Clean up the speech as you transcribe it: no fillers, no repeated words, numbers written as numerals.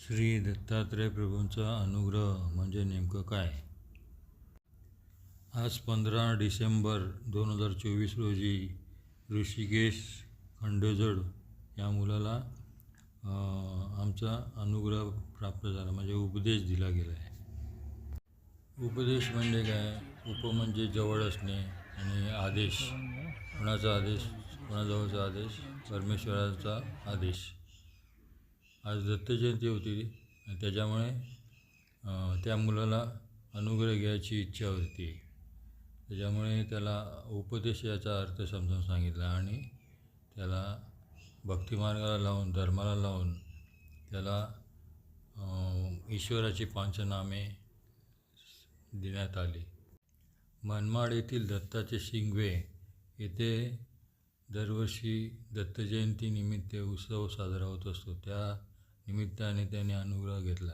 श्री दत्तात्रय प्रभूंचा अनुग्रह म्हणजे नेमकं काय? आज 15 डिसेंबर 2024 रोजी ऋषिकेश खंडेजड या मुलाला आमचा अनुग्रह प्राप्त झाला, म्हणजे उपदेश दिला गेला आहे. उपदेश म्हणजे काय? उप म्हणजे जवळ असणे आणि आदेश, कोणाचा आदेश, कोणाजवळचा आदेश, परमेश्वराचा आदेश. आज दत्तजयंती होती आणि त्याच्यामुळे त्या मुलाला अनुग्रह घ्यायची इच्छा होती. त्याच्यामुळे त्याला उपदेश याचा अर्थ समजावून सांगितला आणि त्याला भक्तिमार्गाला लावून, धर्माला लावून त्याला ईश्वराची 5 नामे देण्यात आली. मनमाड येथील दत्ताचे शिंगवे येथे दरवर्षी दत्तजयंतीनिमित्त उत्सव साजरा होत असतो. त्या निमित्ताने त्याने अनुग्रह घेतला.